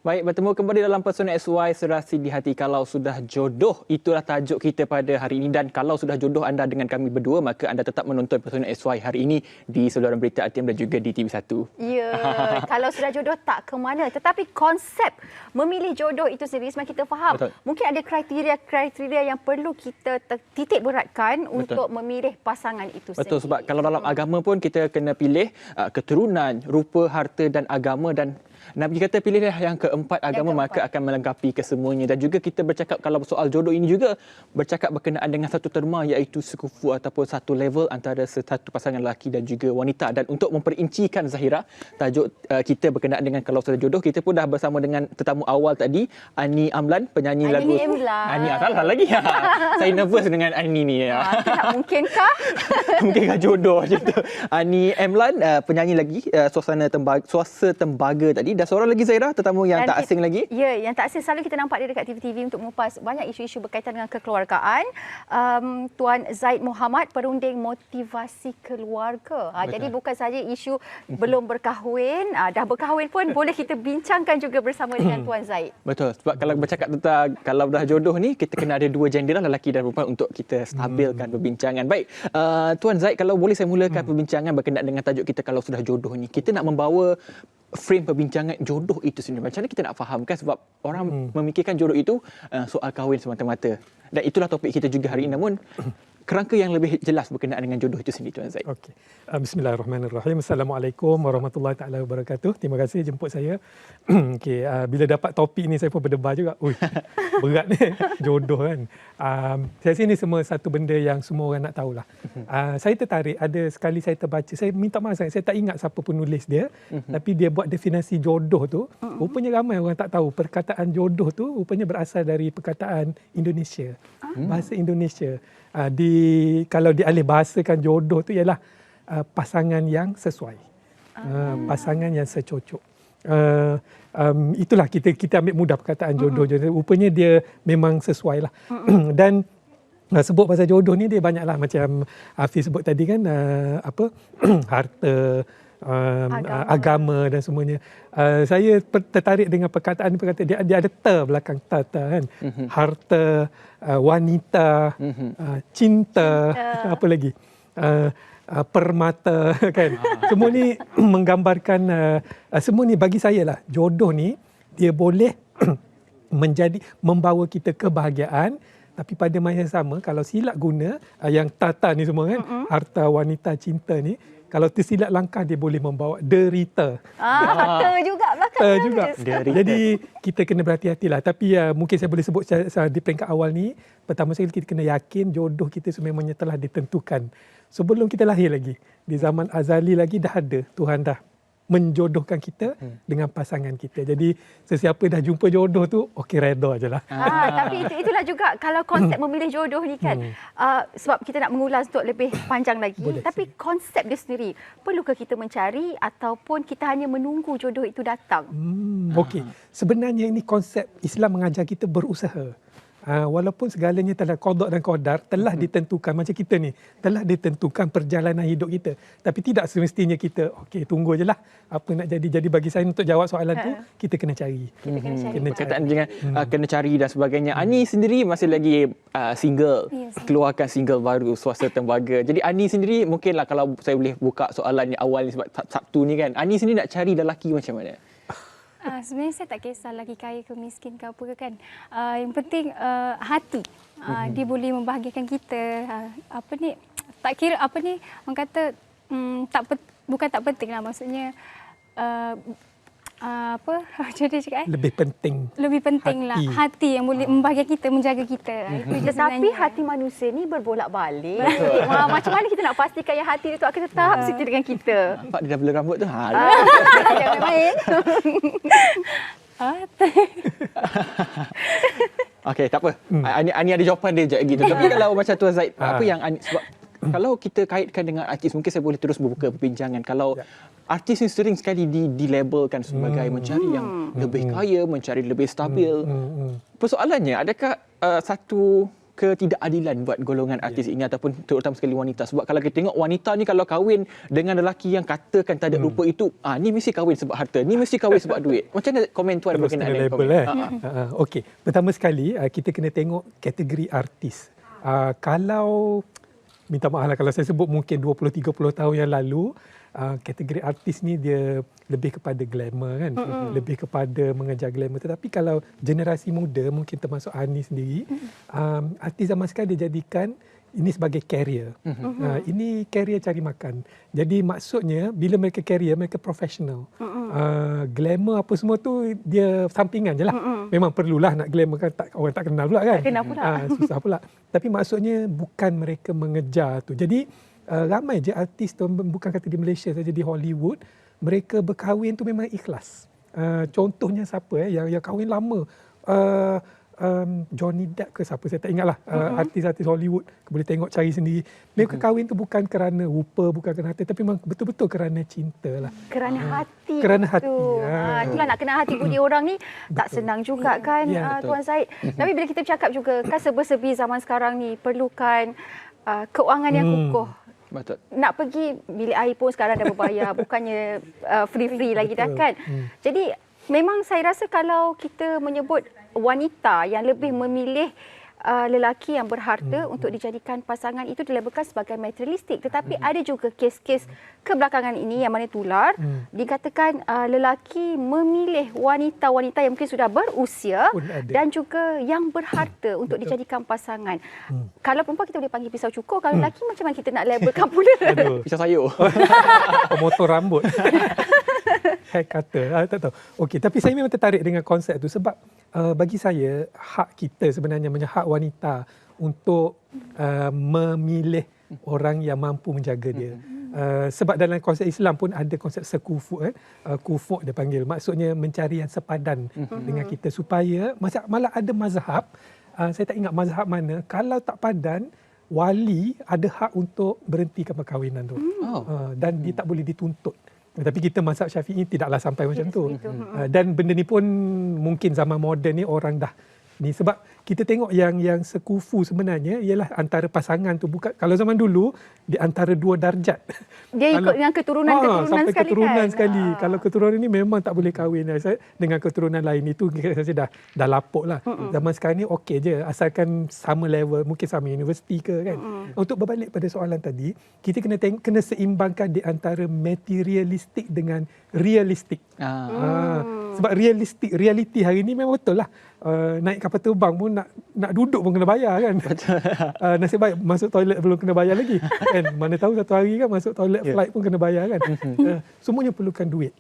Baik, bertemu kembali dalam Persona SY Serasi di Hati. Kalau sudah jodoh, itulah tajuk kita pada hari ini. Dan kalau sudah jodoh anda dengan kami berdua, maka anda tetap menonton Persona SY hari ini di saluran berita ATM dan juga di TV1. Ya, kalau sudah jodoh tak ke mana. Tetapi konsep memilih jodoh itu sendiri semakin kita faham. Betul. Mungkin ada kriteria yang perlu kita titik beratkan untuk memilih pasangan itu sendiri. Betul, sebab kalau dalam agama pun kita kena pilih keturunan, rupa, harta dan agama, dan Nabi kata pilihlah yang keempat agama, maka akan melengkapi kesemuanya. Dan juga kita bercakap kalau soal jodoh ini juga bercakap berkenaan dengan satu terma, iaitu sekufu ataupun satu level antara satu pasangan lelaki dan juga wanita. Dan untuk memperincikan Zahira, tajuk kita berkenaan dengan kalau sudah jodoh, kita pun dah bersama dengan tetamu awal tadi, Ani Amlan, penyanyi lagu. Ani salah lagi. Saya nervous dengan Ani ni. Tak mungkinkah? Mungkinkah jodoh macam tu. Ani Amlan, penyanyi lagi, suasa tembaga tadi. Dan seorang lagi Zahira, tetamu yang tak asing lagi. Ya, yang tak asing selalu kita nampak dia dekat TV-TV untuk mengupas banyak isu-isu berkaitan dengan kekeluargaan. Tuan Zaid Muhammad, perunding motivasi keluarga. Jadi bukan saja isu belum berkahwin, dah berkahwin pun boleh kita bincangkan juga bersama dengan Tuan Zaid. Betul, sebab kalau bercakap tentang kalau dah jodoh ni, kita kena ada dua gender lah, lelaki dan perempuan, untuk kita stabilkan perbincangan. Baik, Tuan Zaid, kalau boleh saya mulakan perbincangan berkenaan dengan tajuk kita kalau sudah jodoh ni. Kita nak membawa frame perbincangan jodoh itu sendiri. Macam mana kita nak fahamkan, sebab orang memikirkan jodoh itu soal kahwin semata-mata. Dan itulah topik kita juga hari ini. Namun kerangka yang lebih jelas berkenaan dengan jodoh itu sendiri, Tuan Zaid. Okey. Bismillahirrahmanirrahim. Assalamualaikum warahmatullahi taala wabarakatuh. Terima kasih jemput saya. Okey, bila dapat topik ni saya pun berdebar juga. Ui, berat ni jodoh kan. Saya rasa ini semua satu benda yang semua orang nak tahulah. Saya tertarik, ada sekali saya terbaca, saya minta maaf saya tak ingat siapa penulis dia, tapi dia buat definisi jodoh tu. Rupanya ramai orang tak tahu perkataan jodoh tu rupanya berasal dari perkataan Indonesia. Bahasa Indonesia. Kalau dialih bahasakan jodoh tu ialah pasangan yang sesuai, pasangan yang secocok. Itulah kita ambil mudah perkataan jodoh. Rupanya dia memang sesuai lah. Dan sebut pasal jodoh ni dia banyaklah, macam Hafiz sebut tadi kan, harta, agama dan semuanya. Saya tertarik dengan perkataan dia ada belakang kan. Harta, wanita, cinta, apa lagi? Permata kan. Semua ni menggambarkan semua ni bagi saya lah, jodoh ni dia boleh membawa kita kebahagiaan, tapi pada masa yang sama kalau silap guna yang tata ni semua kan, harta, wanita, cinta ni, kalau tersilap langkah dia boleh membawa derita. Juga belakang juga. Jadi kita kena berhati-hatilah. Tapi mungkin saya boleh sebut di peringkat awal ni, pertama sekali kita kena yakin jodoh kita sememangnya telah ditentukan sebelum kita lahir lagi. Di zaman azali lagi dah ada, Tuhan dah menjodohkan kita dengan pasangan kita. Jadi sesiapa dah jumpa jodoh tu, okey, reda je lah. Tapi itulah juga kalau konsep memilih jodoh ni kan. Sebab kita nak mengulas untuk lebih panjang lagi. Boleh, tapi konsep dia sendiri, perlukah kita mencari ataupun kita hanya menunggu jodoh itu datang? Okey. Sebenarnya ini konsep Islam mengajar kita berusaha. Walaupun segalanya telah qada dan qadar, telah ditentukan, macam kita ni telah ditentukan perjalanan hidup kita, tapi tidak semestinya kita okey tunggu je lah apa nak jadi. Jadi bagi saya untuk jawab soalan tu, kita kena cari. Perkataan dengan kena cari dan sebagainya. Ani sendiri masih lagi single, keluarkan single baru, Suasa Tembaga. Jadi Ani sendiri, mungkinlah kalau saya boleh buka soalan yang awal ni sebab Sabtu ni kan, Ani sendiri nak cari lelaki macam mana? Sebenarnya saya tak kisah lagi kaya ke miskin ke apa ke kan. Yang penting hati. Dia boleh membahagiakan kita. Tak kira apa ni, orang kata bukan tak penting lah, maksudnya macam dia cakap Lebih penting lah hati yang boleh membahagiakan kita, menjaga kita. Tetapi hati manusia ni berbolak-balik. Macam mana kita nak pastikan yang hati itu akan tetap setia dengan kita? Nampak dia dah bela rambut tu. Jangan main. Okey, tak apa. Ani ada jawapan dia sekejap gitu. Tapi kalau macam Tuan Zaid, apa yang Ani, sebab kalau kita kaitkan dengan artis, mungkin saya boleh terus membuka perbincangan. Kalau artis ni sering sekali dilabelkan sebagai mencari yang lebih kaya, mencari lebih stabil. Persoalannya, adakah satu ketidakadilan buat golongan artis ini ataupun terutama sekali wanita. Sebab kalau kita tengok wanita ni kalau kahwin dengan lelaki yang katakan tak ada rupa itu, ni mesti kahwin sebab harta, ni mesti kahwin sebab duit. Macam mana komen tuan Terus berkenaan kena dengan label komen? Okey, pertama sekali kita kena tengok kategori artis. Kalau minta maaf lah kalau saya sebut mungkin 20-30 tahun yang lalu, kategori artis ni dia lebih kepada glamour kan, lebih kepada mengejar glamour. Tetapi kalau generasi muda, mungkin termasuk Ani sendiri, artis zaman sekarang dia jadikan ini sebagai career. Ini career cari makan. Jadi maksudnya bila mereka career, mereka professional. Glamour apa semua tu dia sampingan je lah. Memang perlulah nak glamour kan, orang tak kenal pula kan. Tak kenal pula. Susah pula. Tapi maksudnya bukan mereka mengejar tu. Jadi ramai je artis tu, bukan kata di Malaysia saja, di Hollywood, mereka berkahwin tu memang ikhlas. Contohnya siapa yang kahwin lama? Johnny Depp ke siapa, saya tak ingat lah. Artis-artis Hollywood, boleh tengok cari sendiri. Mereka kahwin tu bukan kerana rupa, bukan kerana harta, tapi memang betul-betul kerana cinta lah. Kerana hati. Kerana hati. Itulah nak kenal hati budi orang ni tak senang juga kan, Tuan Zaid. Tapi bila kita bercakap juga, kan serba-serbi zaman sekarang ni perlukan keuangan yang kukuh. Betul. Nak pergi bilik air pun sekarang dah berbayar, bukannya free-free lagi dah kan. Jadi memang saya rasa kalau kita menyebut wanita yang lebih memilih lelaki yang berharta untuk dijadikan pasangan, itu dilabelkan sebagai materialistik. Tetapi ada juga kes-kes kebelakangan ini yang mana tular, dikatakan lelaki memilih wanita-wanita yang mungkin sudah berusia dan juga yang berharta untuk dijadikan pasangan. Kalau perempuan kita boleh panggil pisau cukur, kalau lelaki macam mana kita nak labelkan pula? Pisau sayur. Pemotong rambut. Hair cutter. Tak tahu. Okey, tapi saya memang tertarik dengan konsep tu sebab bagi saya hak kita sebenarnya, hak wanita untuk memilih orang yang mampu menjaga dia. Sebab dalam konsep Islam pun ada konsep sekufu, kufu dia panggil. Maksudnya mencari yang sepadan dengan kita supaya malah ada mazhab, saya tak ingat mazhab mana, kalau tak padan, wali ada hak untuk berhentikan perkahwinan tu. Dan dia tak boleh dituntut. Tapi kita mazhab Syafi'i tidaklah sampai macam tu. Dan benda ni pun mungkin zaman moden ni orang dah ni, sebab kita tengok yang sekufu sebenarnya ialah antara pasangan tu, bukan kalau zaman dulu di antara dua darjat. Dia ikut dengan keturunan sampai sekali keturunan kan? sekali. Kalau keturunan ni memang tak boleh kahwin dengan keturunan lain, itu saya dah lapuk lah. Zaman sekarang ni okey je asalkan sama level, mungkin sama universiti ke kan. Untuk berbalik pada soalan tadi, kita kena seimbangkan di antara materialistik dengan realistik. Sebab realiti hari ni memang betul lah. Naik kapal terbang pun nak duduk pun kena bayar kan. Nasib baik masuk toilet belum kena bayar lagi kan. Mana tahu satu hari kan masuk toilet flight pun kena bayar kan. Semuanya perlukan duit.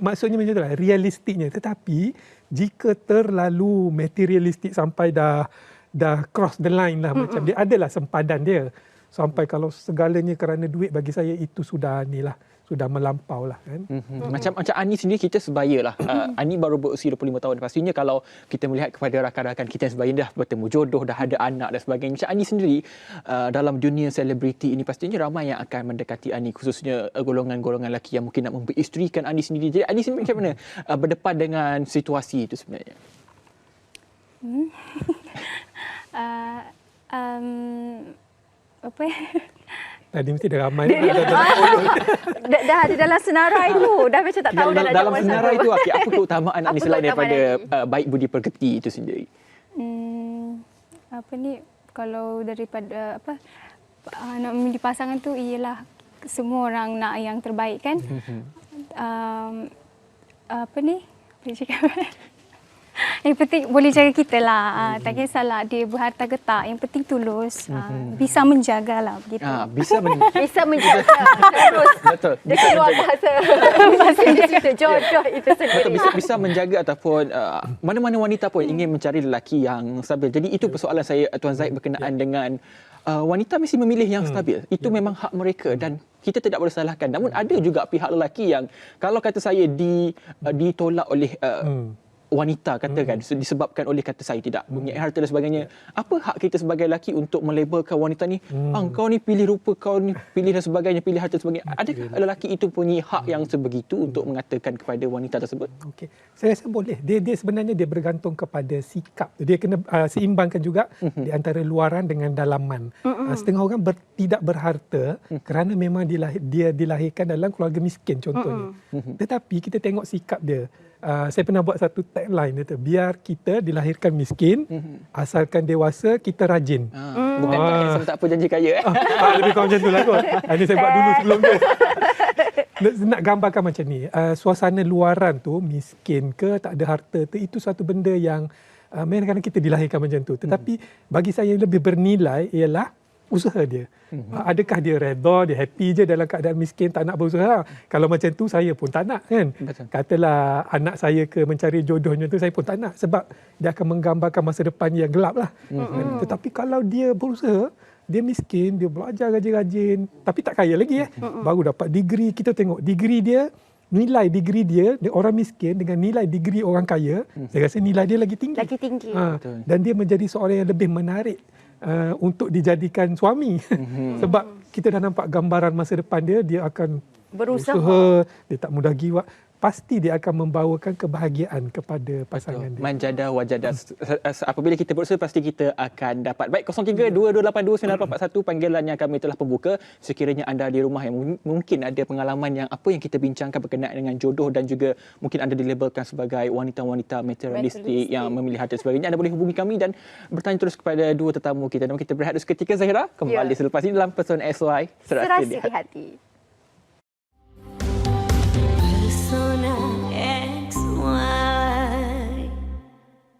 Maksudnya macam itulah realistiknya. Tetapi jika terlalu materialistik sampai dah cross the line lah, macam dia adalah sempadan dia. Sampai kalau segalanya kerana duit, bagi saya itu sudah melampau lah kan. Macam Ani sendiri, kita sebaya lah. Ani baru berusia 25 tahun. Pastinya kalau kita melihat kepada rakan-rakan kita yang sebaya dah bertemu jodoh, dah ada anak dan sebagainya. Macam Ani sendiri, dalam dunia selebriti ini pastinya ramai yang akan mendekati Ani, khususnya golongan-golongan lelaki yang mungkin nak memperisterikan Ani sendiri. Jadi Ani sendiri macam mana berdepan dengan situasi itu sebenarnya? Apa ya? Tadi mesti dah ramai. Dah ada dalam senarai tu. Dah macam tak tahu dah nak dalam jawab senarai tu, apa keutamaan Ani selain daripada keutamaan baik budi pekerti itu sendiri? Kalau daripada nak memilih pasangan tu ialah semua orang nak yang terbaik kan. Boleh cakap yang penting boleh jaga kita lah. Tak kisahlah dia berharta ke tak, yang penting tulus. Bisa menjagalah begitu. Bisa menjaga terus. Betul. Dia keluar bahasa jodoh itu sendiri. Betul, bisa menjaga ataupun mana-mana wanita pun ingin mencari lelaki yang stabil. Jadi itu persoalan saya, Tuan Zaid, berkenaan dengan wanita mesti memilih yang stabil. Itu memang hak mereka dan kita tidak boleh salahkan. Namun ada juga pihak lelaki yang kalau kata saya ditolak oleh wanita katakan disebabkan oleh kata saya tidak mempunyai harta dan sebagainya. Apa hak kita sebagai lelaki untuk melabelkan wanita ni, kau ni pilih rupa, kau ni pilih dan sebagainya, pilih harta dan sebagainya. Adakah lelaki itu punya hak yang sebegitu untuk mengatakan kepada wanita tersebut? Okey, saya rasa boleh. Dia sebenarnya dia bergantung kepada sikap. Dia kena seimbangkan juga di antara luaran dengan dalaman. Setengah orang tidak berharta kerana memang dia dilahirkan dalam keluarga miskin contohnya. Tetapi kita tengok sikap dia. Saya pernah buat satu tagline itu, biar kita dilahirkan miskin, asalkan dewasa kita rajin. Bukan tak handsome tak apa janji kaya. Lebih kurang macam tu lah kot. Ini saya buat dulu sebelum tu. Nak gambarkan macam ni, suasana luaran tu miskin ke tak ada harta tu, itu satu benda yang kadang-kadang kita dilahirkan macam tu. Tetapi bagi saya yang lebih bernilai ialah usaha dia. Adakah dia redha, dia happy je dalam keadaan miskin, tak nak berusaha? Kalau macam tu saya pun tak nak kan. Betul. Katalah anak saya ke mencari jodohnya tu, saya pun tak nak sebab dia akan menggambarkan masa depan yang gelap lah. Tetapi kalau dia berusaha, dia miskin, dia belajar rajin-rajin, tapi tak kaya lagi baru dapat degree. Kita tengok degree dia, nilai degree dia orang miskin dengan nilai degree orang kaya, saya rasa nilai dia lagi tinggi. Lagi tinggi. Dan dia menjadi seorang yang lebih menarik untuk dijadikan suami. Sebab kita dah nampak gambaran masa depan dia akan berusaha, dia tak mudah giwak. Pasti dia akan membawakan kebahagiaan kepada pasangan dia. Manjada wajada. Apabila kita berusaha, pasti kita akan dapat. Baik, 0322829841 panggilan yang kami telah pembuka. Sekiranya anda di rumah yang mungkin ada pengalaman yang apa yang kita bincangkan berkenaan dengan jodoh dan juga mungkin anda dilabelkan sebagai wanita-wanita materialistik yang memilih harta dan sebagainya, anda boleh hubungi kami dan bertanya terus kepada dua tetamu kita. Dan kita berehat seketika, Zahira. Kembali selepas ini dalam Person SY Serasi di Hati.